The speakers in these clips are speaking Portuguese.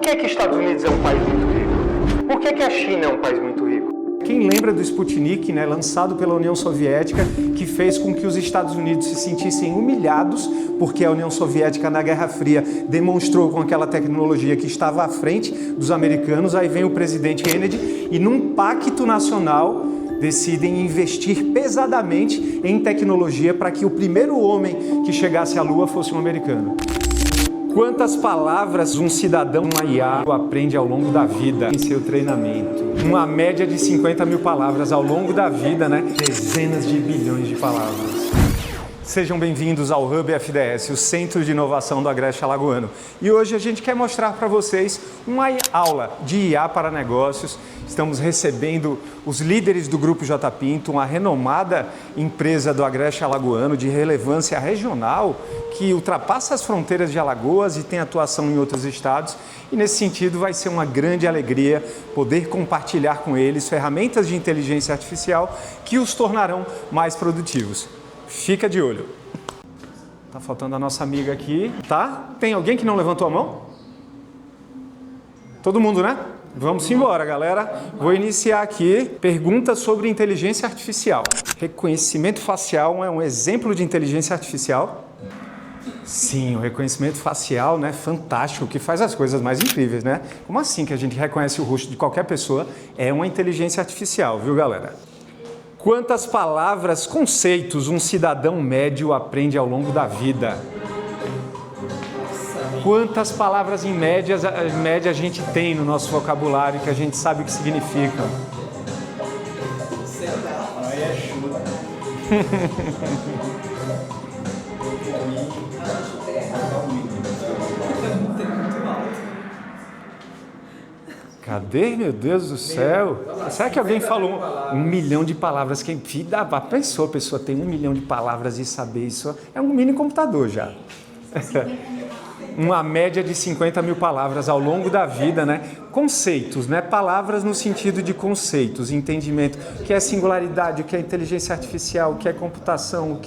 que que Estados Unidos é um país muito rico? Por que que a China é um país muito rico? Quem lembra do Sputnik, né, lançado pela União Soviética, que fez com que os Estados Unidos se sentissem humilhados, porque a União Soviética na Guerra Fria demonstrou com aquela tecnologia que estava à frente dos americanos. Aí vem o presidente Kennedy e num pacto nacional decidem investir pesadamente em tecnologia para que o primeiro homem que chegasse à Lua fosse um americano. Quantas palavras um cidadão, uma IA, aprende ao longo da vida em seu treinamento? Uma média de 50 mil palavras ao longo da vida, né? Dezenas de bilhões de palavras. Sejam bem-vindos ao Hub FDS, o Centro de Inovação do Agreste Alagoano. E hoje a gente quer mostrar para vocês uma aula de IA para negócios. Estamos recebendo os líderes do Grupo J. Pinto, uma renomada empresa do Agreste Alagoano de relevância regional que ultrapassa as fronteiras de Alagoas e tem atuação em outros estados. E nesse sentido vai ser uma grande alegria poder compartilhar com eles ferramentas de inteligência artificial que os tornarão mais produtivos. Fica de olho. Tá faltando a nossa amiga aqui, tá? Tem alguém que não levantou a mão? Todo mundo, né? Vamos embora, galera. Vou iniciar aqui perguntas sobre inteligência artificial. Reconhecimento facial é um exemplo de inteligência artificial? Sim, o reconhecimento facial, né? Fantástico, que faz as coisas mais incríveis, né? Como assim que a gente reconhece o rosto de qualquer pessoa? É uma inteligência artificial, viu, galera? Quantas palavras, conceitos um cidadão médio aprende ao longo da vida? Quantas palavras em média a gente tem no nosso vocabulário que a gente sabe o que significam? Aí é chuva. Cadê, meu Deus do céu? Será que alguém falou 1 milhão de palavras? Quem pensou, a pessoa tem 1 milhão de palavras e saber isso? É um mini computador já. Uma média de 50 mil palavras ao longo da vida, né? Conceitos, né? Palavras no sentido de conceitos, entendimento. O que é singularidade, o que é inteligência artificial, o que é computação,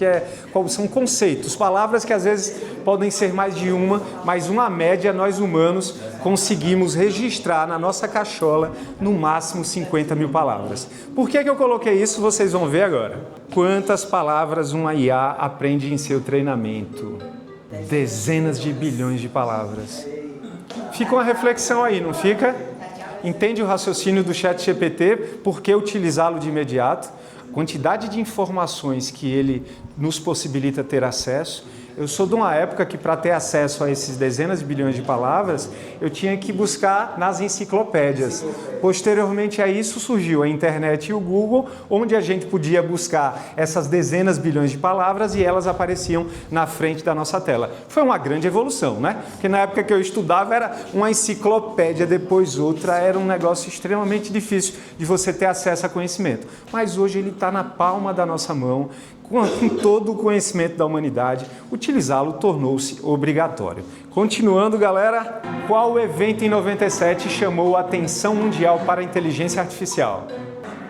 quais são conceitos. Palavras que às vezes podem ser mais de uma, mas uma média nós humanos conseguimos registrar na nossa cachola no máximo 50 mil palavras. Por que eu coloquei isso? Vocês vão ver agora. Quantas palavras uma IA aprende em seu treinamento? Dezenas de bilhões de palavras. Fica uma reflexão aí, não fica? Entende o raciocínio do ChatGPT? Por que utilizá-lo de imediato? A quantidade de informações que ele nos possibilita ter acesso. Eu sou de uma época que, para ter acesso a esses dezenas de bilhões de palavras, eu tinha que buscar nas enciclopédias. Posteriormente a isso surgiu a internet e o Google, onde a gente podia buscar essas dezenas de bilhões de palavras e elas apareciam na frente da nossa tela. Foi uma grande evolução, né? Porque na época que eu estudava era uma enciclopédia, depois outra, era um negócio extremamente difícil de você ter acesso a conhecimento. Mas hoje ele está na palma da nossa mão, com todo o conhecimento da humanidade, utilizá-lo tornou-se obrigatório. Continuando, galera, qual evento em 97 chamou a atenção mundial para a inteligência artificial?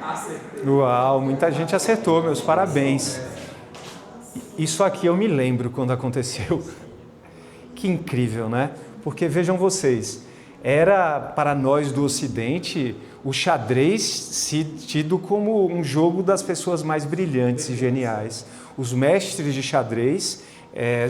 Acertei. Uau, muita gente acertou, meus parabéns. Isso aqui eu me lembro quando aconteceu. Que incrível, né? Porque vejam vocês, era para nós do Ocidente o xadrez tido como um jogo das pessoas mais brilhantes e geniais. Os mestres de xadrez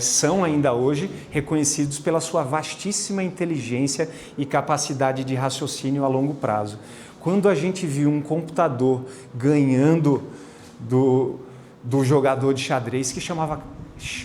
são ainda hoje reconhecidos pela sua vastíssima inteligência e capacidade de raciocínio a longo prazo. Quando a gente viu um computador ganhando do jogador de xadrez que chamava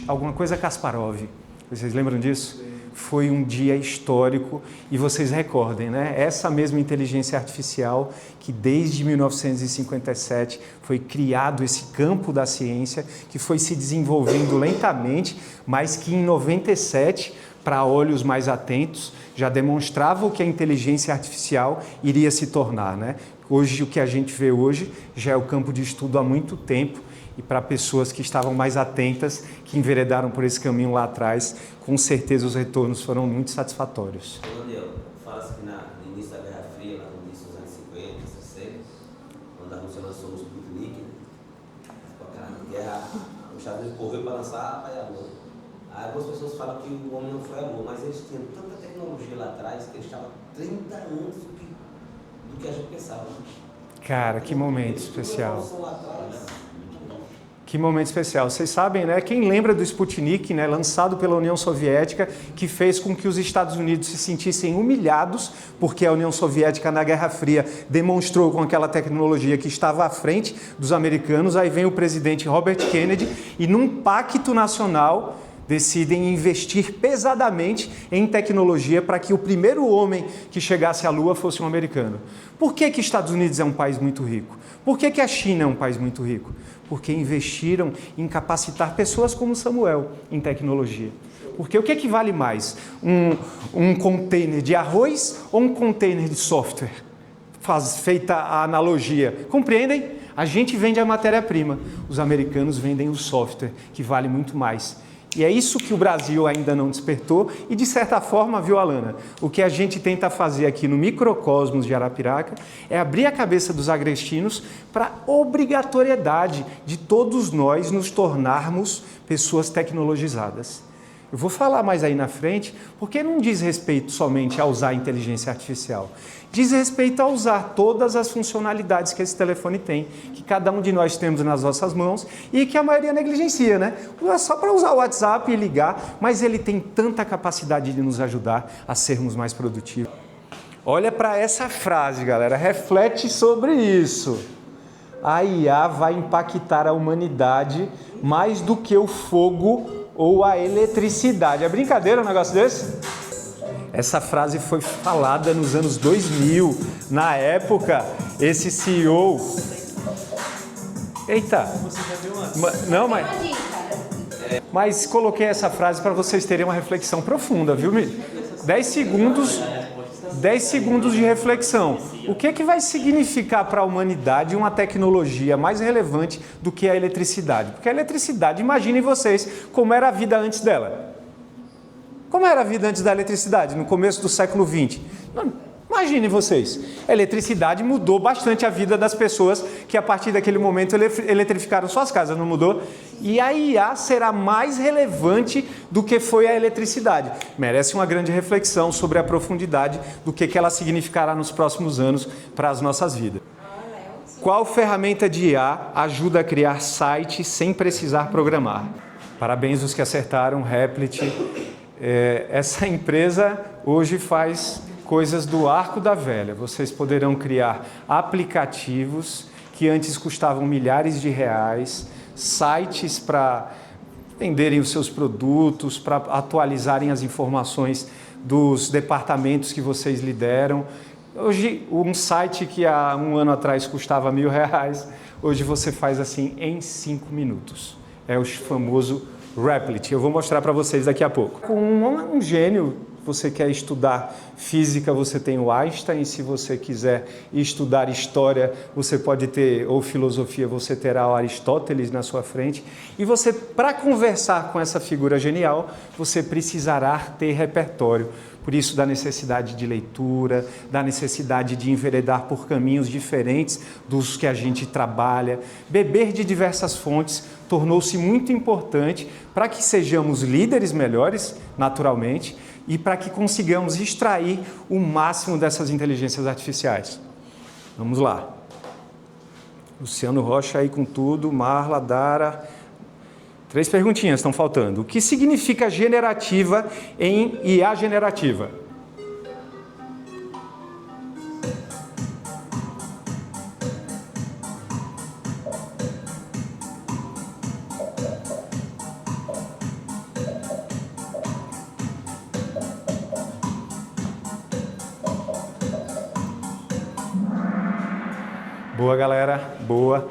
alguma coisa Kasparov, vocês lembram disso? Foi um dia histórico e vocês recordem, né? Essa mesma inteligência artificial que desde 1957 foi criado esse campo da ciência que foi se desenvolvendo lentamente, mas que em 97, para olhos mais atentos, já demonstrava o que a inteligência artificial iria se tornar, né? Hoje, o que a gente vê hoje já é o campo de estudo há muito tempo. E para pessoas que estavam mais atentas, que enveredaram por esse caminho lá atrás, com certeza os retornos foram muito satisfatórios. Daniel, fala-se que no início da Guerra Fria, lá no início dos anos 50, 60, quando a Rússia lançou o Sputnik, com aquela guerra, o xadrez correu para lançar a lua. Aí algumas pessoas falam que o homem não foi a lua, mas eles tinham tanta tecnologia tecnologia lá atrás que eles estavam 30 anos do que a gente pensava. Cara, que momento especial. Lá atrás, Que momento especial. Vocês sabem, né? Quem lembra do Sputnik, né, lançado pela União Soviética, que fez com que os Estados Unidos se sentissem humilhados, porque a União Soviética na Guerra Fria demonstrou com aquela tecnologia que estava à frente dos americanos. Aí vem o presidente Robert Kennedy e num pacto nacional decidem investir pesadamente em tecnologia para que o primeiro homem que chegasse à Lua fosse um americano. Por que Estados Unidos é um país muito rico? Por que a China é um país muito rico? Porque investiram em capacitar pessoas como Samuel em tecnologia. Porque o que vale mais? Um container de arroz ou um container de software? Feita a analogia. Compreendem? A gente vende a matéria-prima, os americanos vendem o software, que vale muito mais. E é isso que o Brasil ainda não despertou e, de certa forma, viu, Alana? O que a gente tenta fazer aqui no microcosmos de Arapiraca é abrir a cabeça dos agrestinos para a obrigatoriedade de todos nós nos tornarmos pessoas tecnologizadas. Eu vou falar mais aí na frente, porque não diz respeito somente a usar a inteligência artificial. Diz respeito a usar todas as funcionalidades que esse telefone tem, que cada um de nós temos nas nossas mãos e que a maioria negligencia, né? É só para usar o WhatsApp e ligar, mas ele tem tanta capacidade de nos ajudar a sermos mais produtivos. Olha para essa frase, galera, reflete sobre isso. A IA vai impactar a humanidade mais do que o fogo ou a eletricidade. É brincadeira um negócio desse? Essa frase foi falada nos anos 2000. Na época, esse CEO... Eita! Não, mas coloquei essa frase para vocês terem uma reflexão profunda, viu? 10 segundos de reflexão. O que vai significar para a humanidade uma tecnologia mais relevante do que a eletricidade? Porque a eletricidade, imaginem vocês como era a vida antes dela. Como era a vida antes da eletricidade, no começo do século XX? Imaginem vocês, a eletricidade mudou bastante a vida das pessoas que a partir daquele momento eletrificaram suas casas, não mudou? E a IA será mais relevante do que foi a eletricidade. Merece uma grande reflexão sobre a profundidade do que ela significará nos próximos anos para as nossas vidas. Qual ferramenta de IA ajuda a criar sites sem precisar programar? Parabéns os que acertaram, Replit. Essa empresa hoje faz coisas do arco da velha. Vocês poderão criar aplicativos que antes custavam milhares de reais, sites para venderem os seus produtos, para atualizarem as informações dos departamentos que vocês lideram. Hoje, um site que há um ano atrás custava R$1.000, hoje você faz assim em 5 minutos. É o famoso Replit. Eu vou mostrar para vocês daqui a pouco. Com um gênio, você quer estudar física, você tem o Einstein. Se você quiser estudar história, você pode ter, ou filosofia, você terá o Aristóteles na sua frente. E você, para conversar com essa figura genial, você precisará ter repertório. Por isso, da necessidade de leitura, da necessidade de enveredar por caminhos diferentes dos que a gente trabalha. Beber de diversas fontes tornou-se muito importante para que sejamos líderes melhores, naturalmente, e para que consigamos extrair o máximo dessas inteligências artificiais. Vamos lá. Luciano Rocha aí com tudo, Marla, Dara... 3 perguntinhas estão faltando. O que significa generativa em IA generativa? Boa, galera. Boa.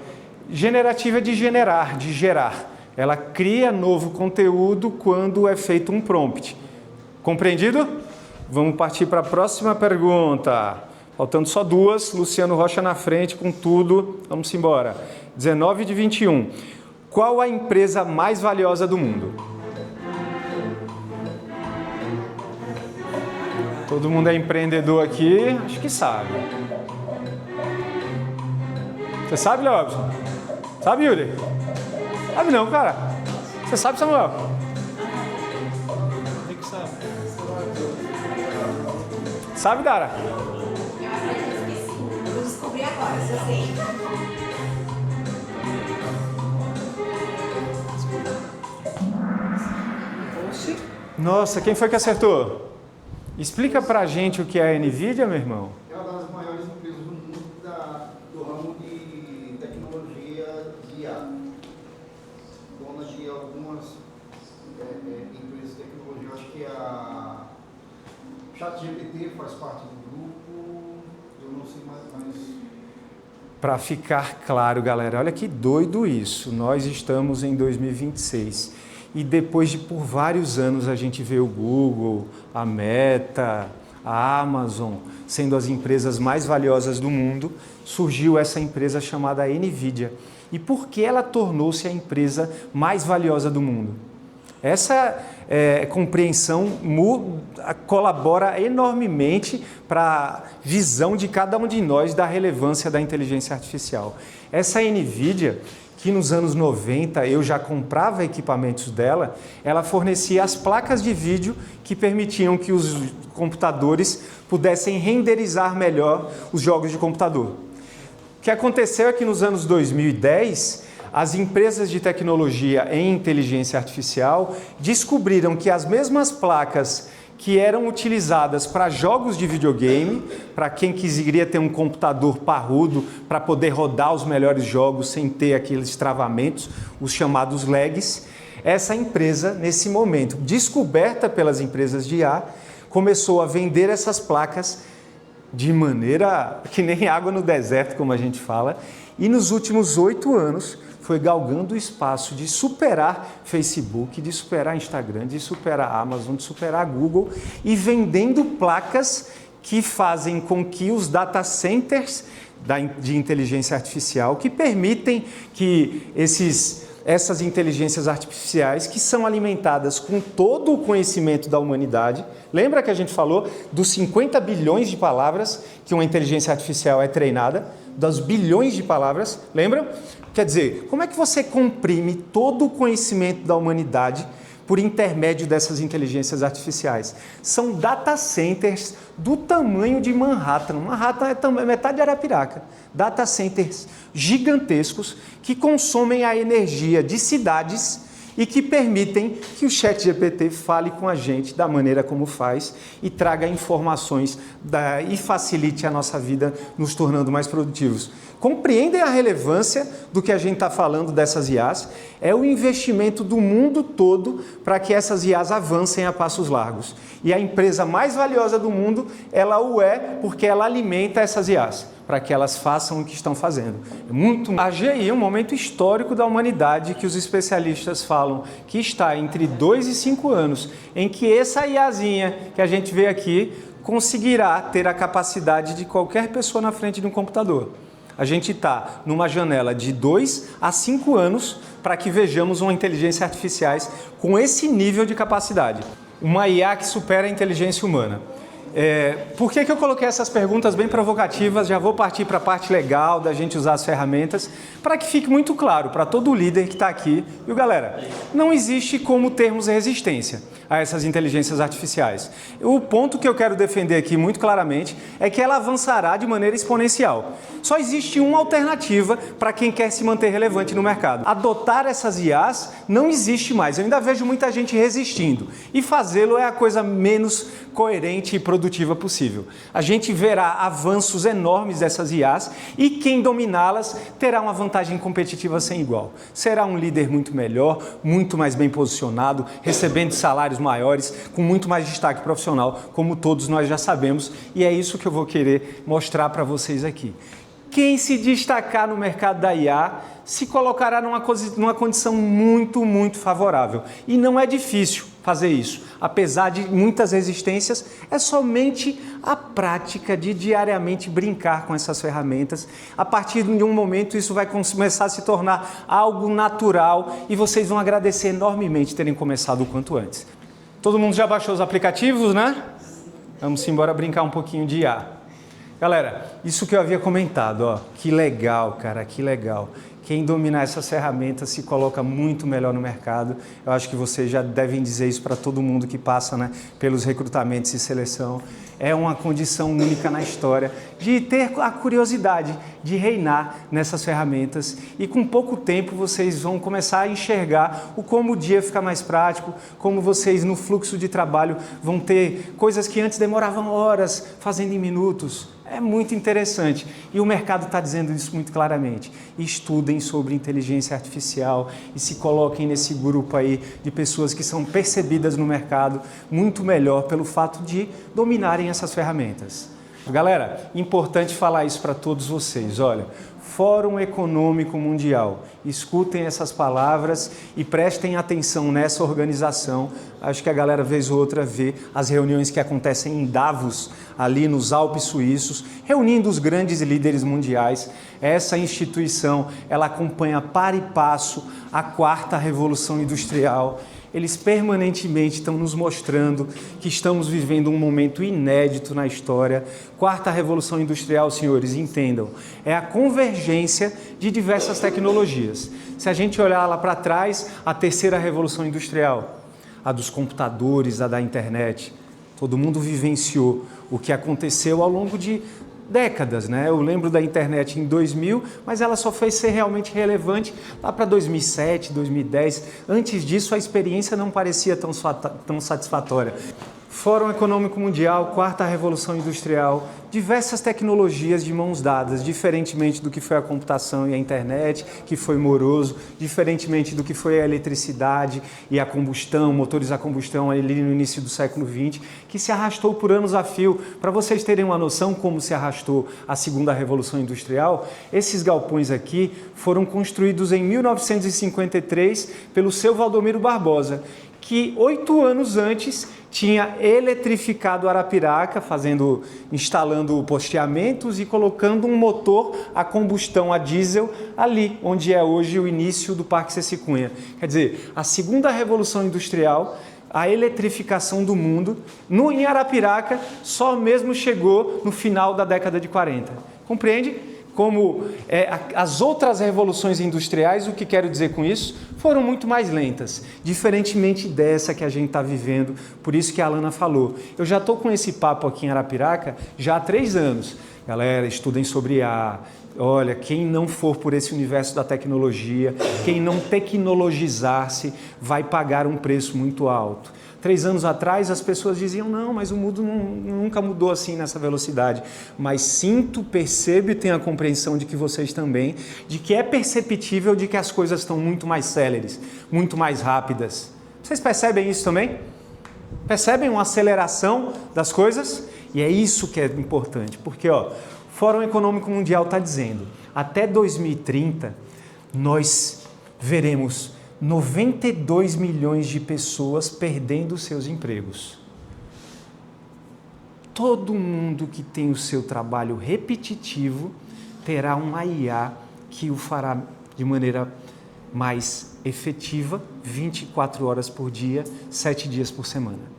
Generativa é de generar, de gerar. Ela cria novo conteúdo quando é feito um prompt. Compreendido? Vamos partir para a próxima pergunta. Faltando só 2. Luciano Rocha na frente com tudo. Vamos embora. 19 de 21. Qual a empresa mais valiosa do mundo? Todo mundo é empreendedor aqui? Acho que sabe. Você sabe, Leobson? Sabe, Yuri? Sabe não, cara. Você sabe, Samuel? Tem que saber. Sabe, Dara? Eu acredito que sim. Eu vou descobrir agora, se eu sei. Nossa, quem foi que acertou? Explica pra gente o que é a NVIDIA, meu irmão. É uma das maiores empresas do mundo do ramo de tecnologia de IA. Dona de algumas empresas de tecnologia. Eu acho que a ChatGPT faz parte do grupo. Eu não sei mais. Para ficar claro, galera, olha que doido isso. Nós estamos em 2026 e depois de por vários anos a gente vê o Google, a Meta, a Amazon sendo as empresas mais valiosas do mundo, surgiu essa empresa chamada NVIDIA. E por que ela tornou-se a empresa mais valiosa do mundo? Essa compreensão colabora enormemente para a visão de cada um de nós da relevância da inteligência artificial. Essa NVIDIA, que nos anos 90 eu já comprava equipamentos dela, ela fornecia as placas de vídeo que permitiam que os computadores pudessem renderizar melhor os jogos de computador. O que aconteceu é que nos anos 2010, as empresas de tecnologia em inteligência artificial descobriram que as mesmas placas que eram utilizadas para jogos de videogame, para quem queria ter um computador parrudo para poder rodar os melhores jogos sem ter aqueles travamentos, os chamados lags, essa empresa, nesse momento, descoberta pelas empresas de IA, começou a vender essas placas de maneira que nem água no deserto, como a gente fala, e nos últimos 8 anos foi galgando o espaço de superar Facebook, de superar Instagram, de superar Amazon, de superar Google e vendendo placas que fazem com que os data centers de inteligência artificial, que permitem que essas inteligências artificiais que são alimentadas com todo o conhecimento da humanidade. Lembra que a gente falou dos 50 bilhões de palavras que uma inteligência artificial é treinada? Das bilhões de palavras, lembram? Quer dizer, como é que você comprime todo o conhecimento da humanidade por intermédio dessas inteligências artificiais? São data centers do tamanho de Manhattan. Manhattan é metade de Arapiraca. Data centers gigantescos que consomem a energia de cidades e que permitem que o ChatGPT fale com a gente da maneira como faz e traga informações e facilite a nossa vida, nos tornando mais produtivos. Compreendem a relevância do que a gente está falando dessas IAs? É o investimento do mundo todo para que essas IAs avancem a passos largos. E a empresa mais valiosa do mundo, ela o é porque ela alimenta essas IAs, para que elas façam o que estão fazendo. A AGI é um momento histórico da humanidade que os especialistas falam que está entre 2 e 5 anos, em que essa IAzinha que a gente vê aqui conseguirá ter a capacidade de qualquer pessoa na frente de um computador. A gente está numa janela de 2 a 5 anos para que vejamos uma inteligência artificial com esse nível de capacidade. Uma IA que supera a inteligência humana. Por que eu coloquei essas perguntas bem provocativas? Já vou partir para a parte legal da gente usar as ferramentas, para que fique muito claro para todo líder que está aqui. Viu, galera? Não existe como termos resistência a essas inteligências artificiais. O ponto que eu quero defender aqui muito claramente é que ela avançará de maneira exponencial. Só existe uma alternativa para quem quer se manter relevante no mercado. Adotar essas IAs não existe mais. Eu ainda vejo muita gente resistindo. E fazê-lo é a coisa menos coerente e produtiva possível. A gente verá avanços enormes dessas IAs e quem dominá-las terá uma vantagem competitiva sem igual. Será um líder muito melhor, muito mais bem posicionado, recebendo salários maiores, com muito mais destaque profissional, como todos nós já sabemos, e é isso que eu vou querer mostrar para vocês aqui. Quem se destacar no mercado da IA se colocará numa condição muito, muito favorável. E não é difícil fazer isso. Apesar de muitas resistências, é somente a prática de diariamente brincar com essas ferramentas. A partir de um momento, isso vai começar a se tornar algo natural e vocês vão agradecer enormemente terem começado o quanto antes. Todo mundo já baixou os aplicativos, né? Vamos embora brincar um pouquinho de IA. Galera, isso que eu havia comentado, ó, que legal, cara, que legal. Quem dominar essas ferramentas se coloca muito melhor no mercado. Eu acho que vocês já devem dizer isso para todo mundo que passa, né, pelos recrutamentos e seleção. é uma condição única na história de ter a curiosidade de reinar nessas ferramentas e com pouco tempo vocês vão começar a enxergar como o dia fica mais prático, como vocês no fluxo de trabalho vão ter coisas que antes demoravam horas fazendo em minutos. É muito interessante e o mercado está dizendo isso muito claramente. Estudem sobre inteligência artificial e se coloquem nesse grupo aí de pessoas que são percebidas no mercado muito melhor pelo fato de dominarem essas ferramentas. Galera, importante falar isso para todos vocês. Olha, Fórum Econômico Mundial. Escutem essas palavras e prestem atenção nessa organização. Acho que a galera, vez ou outra, vê as reuniões que acontecem em Davos, ali nos Alpes suíços, reunindo os grandes líderes mundiais. Essa instituição, ela acompanha para e passo a 4ª Revolução Industrial. Eles permanentemente estão nos mostrando que estamos vivendo um momento inédito na história. 4ª Revolução Industrial, senhores, entendam, é a convergência de diversas tecnologias. Se a gente olhar lá para trás, a 3ª Revolução Industrial, a dos computadores, a da internet, todo mundo vivenciou o que aconteceu ao longo de décadas, né? Eu lembro da internet em 2000, mas ela só foi ser realmente relevante lá para 2007, 2010. Antes disso, a experiência não parecia tão satisfatória. Fórum Econômico Mundial, 4ª Revolução Industrial, diversas tecnologias de mãos dadas, diferentemente do que foi a computação e a internet, que foi moroso, diferentemente do que foi a eletricidade e a combustão, motores a combustão ali no início do século XX, que se arrastou por anos a fio. Para vocês terem uma noção como se arrastou a 2ª Revolução Industrial, esses galpões aqui foram construídos em 1953 pelo seu Valdomiro Barbosa, que 8 anos antes tinha eletrificado Arapiraca, instalando posteamentos e colocando um motor a combustão a diesel ali, onde é hoje o início do Parque Ceci Cunha. Quer dizer, a 2ª Revolução Industrial, a eletrificação do mundo, em Arapiraca, só mesmo chegou no final da década de 40. Compreende? Como as outras revoluções industriais, o que quero dizer com isso, foram muito mais lentas, diferentemente dessa que a gente está vivendo, por isso que a Alana falou. Eu já estou com esse papo aqui em Arapiraca já há 3 anos. Galera, estudem sobre olha, quem não for por esse universo da tecnologia, quem não tecnologizar-se, vai pagar um preço muito alto. 3 anos atrás, as pessoas diziam, não, mas o mundo nunca mudou assim nessa velocidade. Mas percebo e tenho a compreensão de que vocês também, de que é perceptível de que as coisas estão muito mais céleres, muito mais rápidas. Vocês percebem isso também? Percebem uma aceleração das coisas? E é isso que é importante, porque o Fórum Econômico Mundial está dizendo, até 2030, nós veremos 92 milhões de pessoas perdendo seus empregos. Todo mundo que tem o seu trabalho repetitivo terá uma IA que o fará de maneira mais efetiva, 24 horas por dia, 7 dias por semana.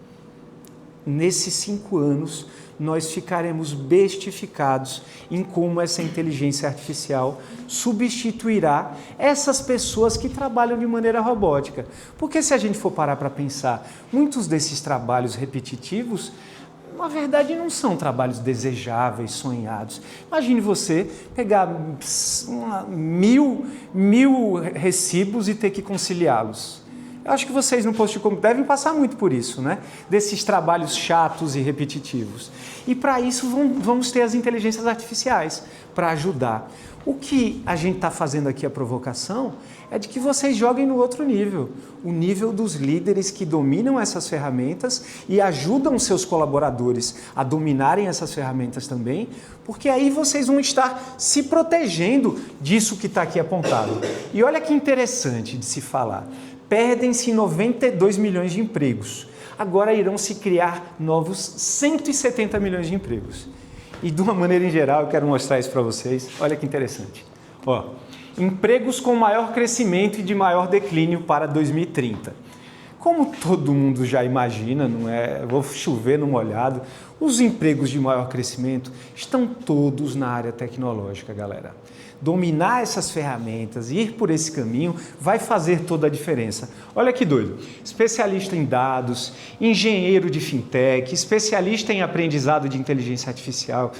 Nesses 5 anos, nós ficaremos bestificados em como essa inteligência artificial substituirá essas pessoas que trabalham de maneira robótica. Porque se a gente for parar para pensar, muitos desses trabalhos repetitivos, na verdade, não são trabalhos desejáveis, sonhados. Imagine você pegar 1000 recibos e ter que conciliá-los. Eu acho que vocês no posto de compra devem passar muito por isso, né? Desses trabalhos chatos e repetitivos. E para isso vamos ter as inteligências artificiais para ajudar. O que a gente está fazendo aqui, a provocação, é de que vocês joguem no outro nível. O nível dos líderes que dominam essas ferramentas e ajudam seus colaboradores a dominarem essas ferramentas também, porque aí vocês vão estar se protegendo disso que está aqui apontado. E olha que interessante de se falar. Perdem-se 92 milhões de empregos. Agora irão se criar novos 170 milhões de empregos. E de uma maneira em geral, eu quero mostrar isso para vocês. Olha que interessante. Empregos com maior crescimento e de maior declínio para 2030. Como todo mundo já imagina, não é? Vou chover no molhado, Os empregos de maior crescimento estão todos na área tecnológica, galera. Dominar essas ferramentas e ir por esse caminho vai fazer toda a diferença. Olha que doido, especialista em dados, engenheiro de fintech, especialista em aprendizado de inteligência artificial,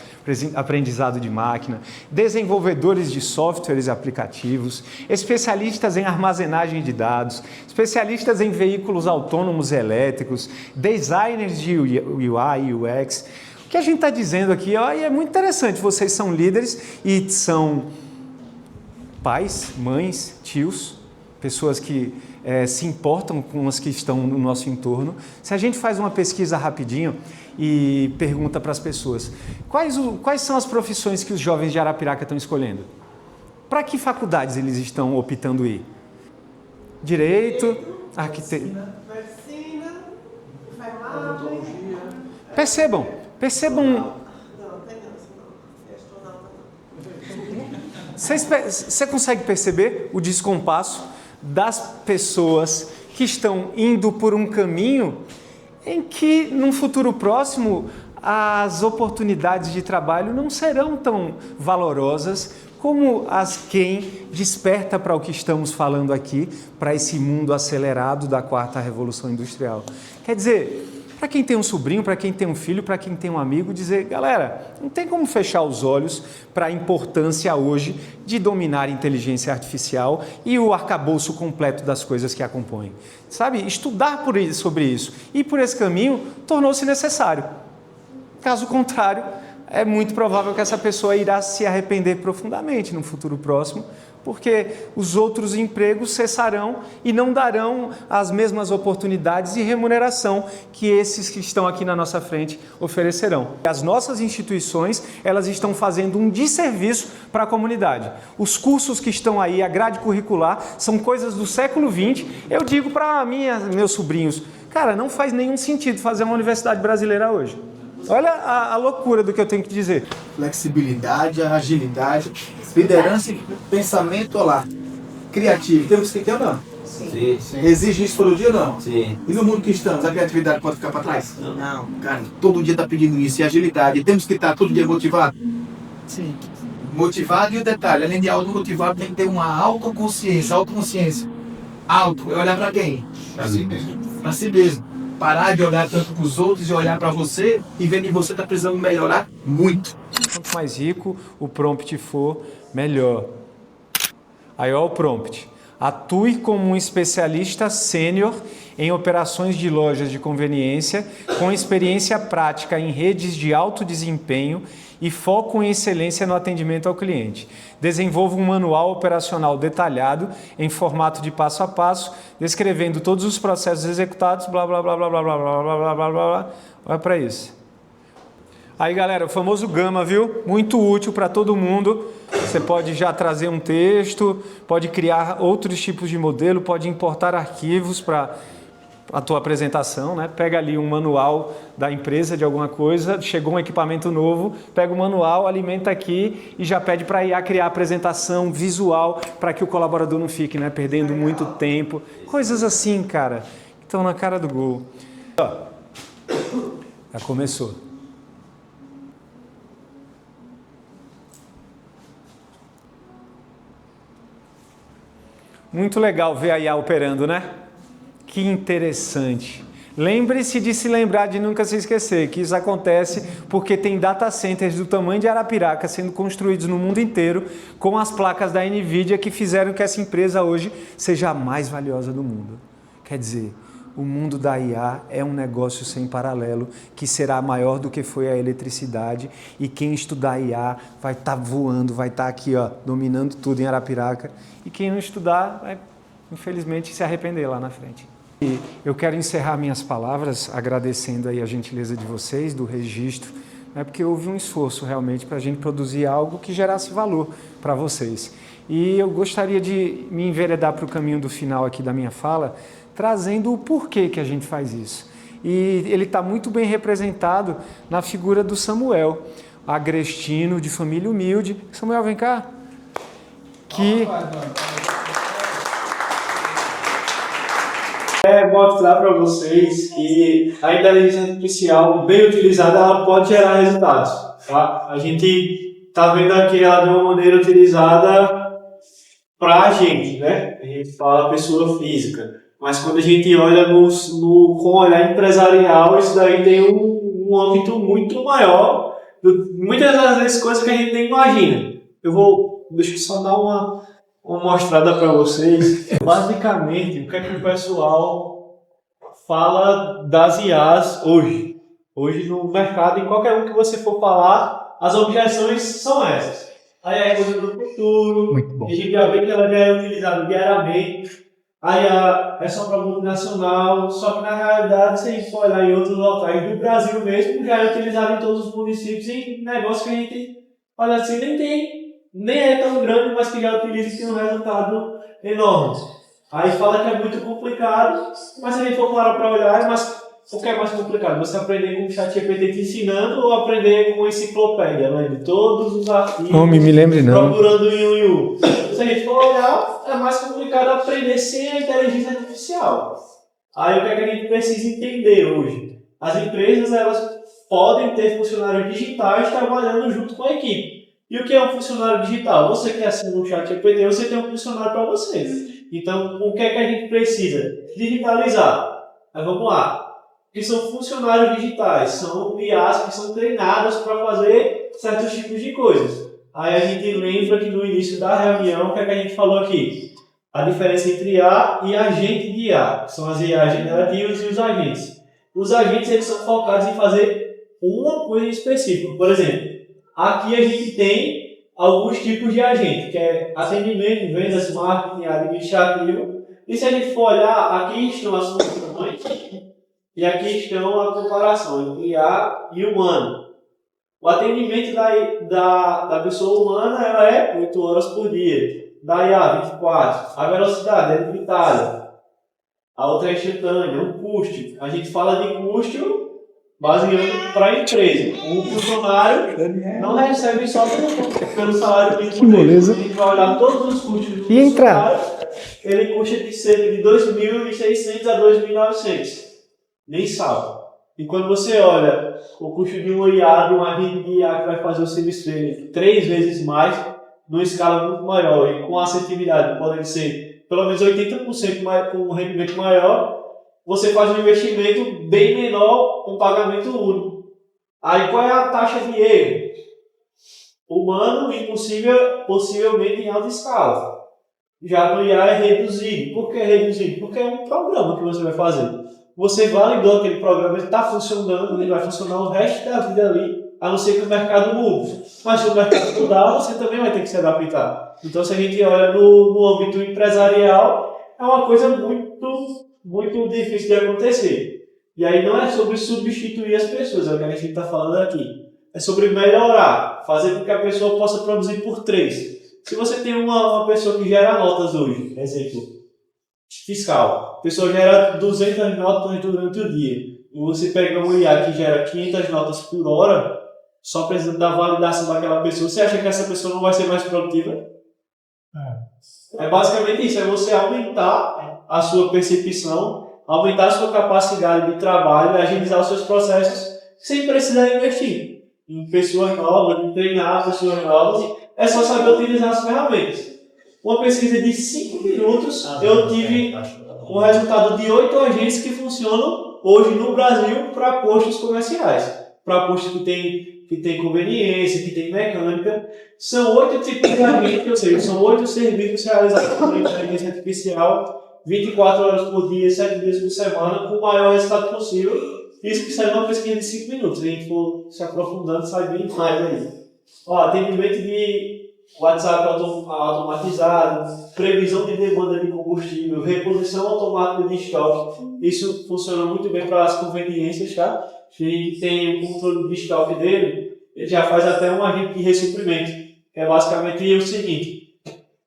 aprendizado de máquina, desenvolvedores de softwares e aplicativos, especialistas em armazenagem de dados, especialistas em veículos autônomos elétricos, designers de UI e UX. O que a gente está dizendo aqui, ó, e é muito interessante, vocês são líderes e são pais, mães, tios, pessoas que se importam com as que estão no nosso entorno. Se a gente faz uma pesquisa rapidinho e pergunta para as pessoas quais são as profissões que os jovens de Arapiraca estão escolhendo? Para que faculdades eles estão optando ir? Direito, arquitetura. Percebam. Você consegue perceber o descompasso das pessoas que estão indo por um caminho em que, num futuro próximo, as oportunidades de trabalho não serão tão valorosas como as quem desperta para o que estamos falando aqui, para esse mundo acelerado da quarta revolução industrial. Quer dizer, para quem tem um sobrinho, para quem tem um filho, para quem tem um amigo, dizer, galera, não tem como fechar os olhos para a importância hoje de dominar a inteligência artificial e o arcabouço completo das coisas que a compõem. Sabe, estudar sobre isso e por esse caminho tornou-se necessário. Caso contrário, é muito provável que essa pessoa irá se arrepender profundamente no futuro próximo, porque os outros empregos cessarão e não darão as mesmas oportunidades e remuneração que esses que estão aqui na nossa frente oferecerão. As nossas instituições, elas estão fazendo um desserviço para a comunidade. Os cursos que estão aí, a grade curricular, são coisas do século XX. Eu digo para meus sobrinhos, cara, não faz nenhum sentido fazer uma universidade brasileira hoje. Olha a loucura do que eu tenho que dizer. Flexibilidade, agilidade, liderança e pensamento, olha lá, criativo. Temos que ter ou não? Sim. Exige isso todo dia ou não? Sim. E no mundo que estamos, a criatividade pode ficar para trás? Não. Cara, todo dia está pedindo isso. E agilidade, temos que estar todo dia motivado? Sim. Motivado e o detalhe, além de automotivado, tem que ter uma autoconsciência. Auto, é olhar para quem? Para si mesmo. Para si mesmo. Parar de olhar tanto para os outros e olhar para você e ver que você está precisando melhorar muito. Quanto mais rico o prompt for, melhor. Aí ó o prompt. Atue como um especialista sênior em operações de lojas de conveniência com experiência prática em redes de alto desempenho e foco em excelência no atendimento ao cliente. Desenvolva um manual operacional detalhado em formato de passo a passo, descrevendo todos os processos executados, blá, blá, blá, blá, blá, blá, blá, blá, blá, blá, blá. Olha para isso. Aí, galera, o famoso Gama, viu? Muito útil para todo mundo. Você pode já trazer um texto, pode criar outros tipos de modelo, pode importar arquivos para a tua apresentação, né? Pega ali um manual da empresa de alguma coisa, chegou um equipamento novo, pega o manual, alimenta aqui e já pede para a IA criar a apresentação visual para que o colaborador não fique, né, perdendo muito tempo. Coisas assim, cara, que estão na cara do gol. Ó, já começou. Muito legal ver a IA operando, né? Que interessante. Lembre-se de se lembrar de nunca se esquecer que isso acontece porque tem data centers do tamanho de Arapiraca sendo construídos no mundo inteiro com as placas da NVIDIA que fizeram que essa empresa hoje seja a mais valiosa do mundo. Quer dizer, o mundo da IA é um negócio sem paralelo que será maior do que foi a eletricidade e quem estudar IA vai estar voando, vai estar aqui, ó, dominando tudo em Arapiraca e quem não estudar vai, infelizmente, se arrepender lá na frente. E eu quero encerrar minhas palavras agradecendo aí a gentileza de vocês, do registro, né, porque houve um esforço realmente para a gente produzir algo que gerasse valor para vocês. E eu gostaria de me enveredar para o caminho do final aqui da minha fala, trazendo o porquê que a gente faz isso. E ele está muito bem representado na figura do Samuel, agrestino, de família humilde. Samuel, vem cá. Que... mostrar para vocês que a inteligência artificial, bem utilizada, ela pode gerar resultados. Tá? A gente está vendo aqui ela de uma maneira utilizada para a gente, né? A gente fala pessoa física. Mas quando a gente olha com o olhar empresarial, isso daí tem um âmbito muito maior. Muitas das vezes coisas que a gente nem imagina. Deixa eu só dar uma mostrada para vocês. Basicamente, o que é que o pessoal fala das IAs hoje? Hoje no mercado, em qualquer um que você for falar, as objeções são essas. A IA é coisa do futuro, a gente já vê que ela já é utilizada diariamente. A IA é só para multinacional, só que na realidade, se a gente for olhar em outros locais do Brasil mesmo, já é utilizado em todos os municípios em negócios que a gente, olha assim, nem é tão grande, mas que já utiliza e tem um resultado enorme. Aí fala que é muito complicado, mas se a gente for parar para olhar, mas o que é mais complicado? Você aprender com o ChatGPT te ensinando ou aprender com a enciclopédia, né? De todos os artigos, Não me lembre não. procurando em Se a gente for olhar, é mais complicado aprender sem a inteligência artificial. Aí o que é que a gente precisa entender hoje? As empresas, elas podem ter funcionários digitais trabalhando junto com a equipe. E o que é um funcionário digital? Você que assina um ChatGPT, você tem um funcionário para você. Então, o que é que a gente precisa? Digitalizar. Mas vamos lá. Que são funcionários digitais, são IAs que são treinadas para fazer certos tipos de coisas. Aí a gente lembra que no início da reunião, o que é que a gente falou aqui? A diferença entre IA e agente de IA, que são as IAs generativas e os agentes. Os agentes, eles são focados em fazer uma coisa específica. Por exemplo, aqui a gente tem alguns tipos de agente, que é atendimento, vendas, marketing, administrativo. E se a gente for olhar, aqui estão as funções e aqui estão a comparação entre IA e humano. O atendimento da pessoa humana ela é 8 horas por dia, da IA 24. A velocidade é limitada, a outra é instantânea, o custo. A gente fala de custo baseando para a empresa. Um funcionário não recebe só pelo salário mínimo dele. A gente vai olhar todos os custos do funcionário, ele custa de cerca de 2.600 a 2.900 mensal. E quando você olha o custo de um IA, de uma rede de IA que vai fazer o serviço dele 3 vezes mais, numa escala muito maior e com assertividade, podem ser pelo menos 80% mais, com um rendimento maior, você faz um investimento bem menor com pagamento único. Aí qual é a taxa de erro? Humano e possivelmente em alta escala. Já no IA é reduzido. Por que reduzido? Porque é um programa que você vai fazer. Você validou aquele programa, ele está funcionando, ele vai funcionar o resto da vida ali, a não ser que o mercado mude. Mas se o mercado mudar, você também vai ter que se adaptar. Então, se a gente olha no âmbito empresarial, é uma coisa muito difícil de acontecer. E aí não é sobre substituir as pessoas, é o que a gente está falando aqui. É sobre melhorar, fazer com que a pessoa possa produzir por 3. Se você tem uma pessoa que gera notas hoje, exemplo, fiscal, a pessoa gera 200 notas durante o dia, e você pega um IA que gera 500 notas por hora, só precisando da validação daquela pessoa, você acha que essa pessoa não vai ser mais produtiva? É basicamente isso, é você aumentar a sua percepção, aumentar a sua capacidade de trabalho, agilizar os seus processos, sem precisar investir em pessoas novas, em treinar pessoas novas, é só saber utilizar as ferramentas. Uma pesquisa de 5 minutos, eu tive um resultado de 8 agentes que funcionam hoje no Brasil para postos comerciais. Para postos que tem conveniência, que tem mecânica. São 8 tipos de agentes, ou seja, são 8 serviços realizados por inteligência artificial, 24 horas por dia, 7 dias por semana, com o maior resultado possível. Isso que sai uma pesquisa de 5 minutos. Se a gente for se aprofundando, sai bem mais aí. Atendimento de WhatsApp automatizado, previsão de demanda de combustível, reposição automática de estoque. Isso funciona muito bem para as conveniências, tá? Se tem o controle de estoque dele, ele já faz até um agente de ressuprimento. Que é basicamente o seguinte: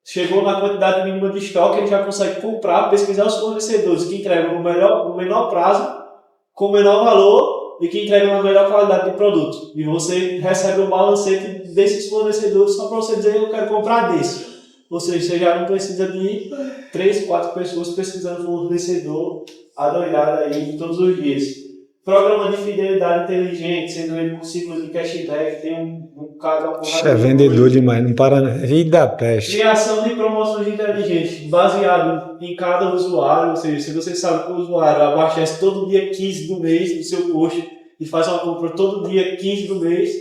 chegou na quantidade mínima de estoque, ele já consegue comprar, pesquisar os fornecedores que entregam no menor prazo, com o menor valor e que entregam na melhor qualidade de produto. E você recebe um balancete desses fornecedores só para você dizer: eu quero comprar desse. Ou seja, você já não precisa de 3, 4 pessoas pesquisando fornecedor adoidado aí todos os dias. Programa de fidelidade inteligente, sendo ele com ciclo de cashback, tem um caso... É vendedor demais, não para não. Vida peste. Criação de promoções inteligentes, baseado em cada usuário, ou seja, se você sabe que o usuário abastece todo dia 15 do mês no seu post e faz uma compra todo dia 15 do mês,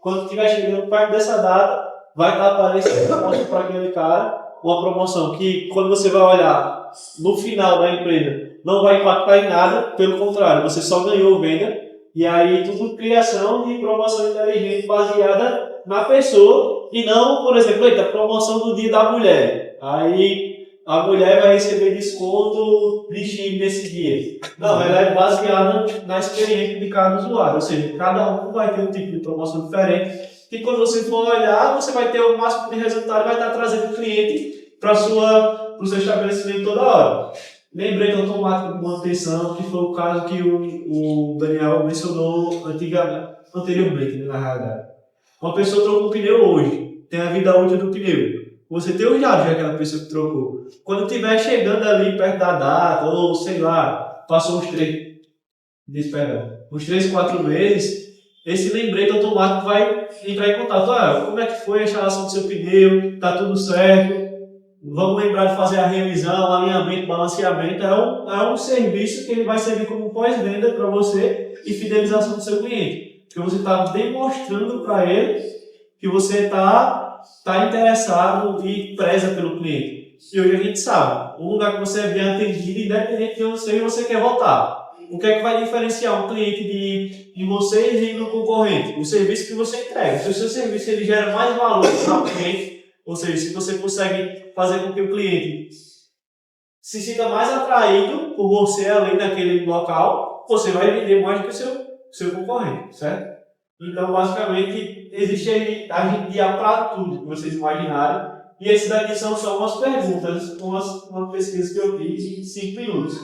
quando estiver chegando perto dessa data, vai estar aparecendo promoção para aquele cara, uma promoção que quando você vai olhar no final da empresa, não vai impactar em nada, pelo contrário, você só ganhou venda, e aí tudo criação de promoção inteligente baseada na pessoa, e não, por exemplo, eita, promoção do dia da mulher, aí a mulher vai receber desconto de X nesse dia. Não, ela é baseada na experiência de cada usuário, ou seja, cada um vai ter um tipo de promoção diferente, que quando você for olhar, você vai ter o máximo de resultado, vai estar trazendo o cliente para o seu estabelecimento toda hora. Lembrete automático de manutenção, que foi o caso que o Daniel mencionou anteriormente, na realidade. Uma pessoa trocou um pneu hoje, tem a vida útil do pneu. Você tem os dados daquela pessoa que trocou. Quando estiver chegando ali perto da data, ou sei lá, passou uns 3, 4 meses, esse lembrete automático vai entrar em contato. Como é que foi a instalação do seu pneu? Está tudo certo? Vamos lembrar de fazer a revisão, alinhamento, balanceamento. É um serviço que ele vai servir como pós-venda para você e fidelização do seu cliente. Porque você está demonstrando para ele que você está interessado e preza pelo cliente. E hoje a gente sabe, um lugar que você é bem atendido, independente de onde seja, você quer voltar. O que é que vai diferenciar um cliente de vocês e do concorrente? O serviço que você entrega. Se o seu serviço ele gera mais valor para o cliente, ou seja, se você consegue fazer com que o cliente se sinta mais atraído por você ali naquele local, você vai vender mais do que o seu concorrente, certo? Então, basicamente, existe a gente guia para tudo que vocês imaginarem. E esses daqui são só umas perguntas, uma pesquisa que eu fiz em 5 minutos.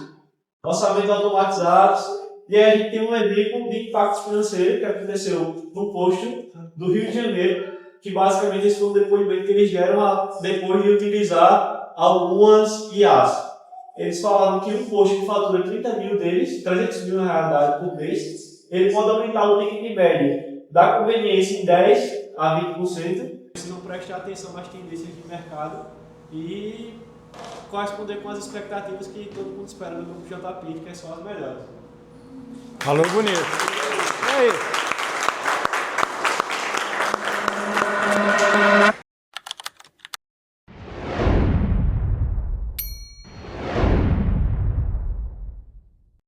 Orçamento automatizados. E aí a gente tem um exemplo de impacto financeiro que aconteceu no posto do Rio de Janeiro, que basicamente esse foi um depoimento que eles deram depois de utilizar algumas IAs. Eles falaram que um posto que fatura 30 mil deles, 300 mil na realidade por mês, ele pode aumentar o ticket médio da conveniência em 10% a 20%. Se não prestar atenção nas tendências de mercado e corresponder com as expectativas que todo mundo espera no grupo JP, que são as melhores. Falou bonito. E aí?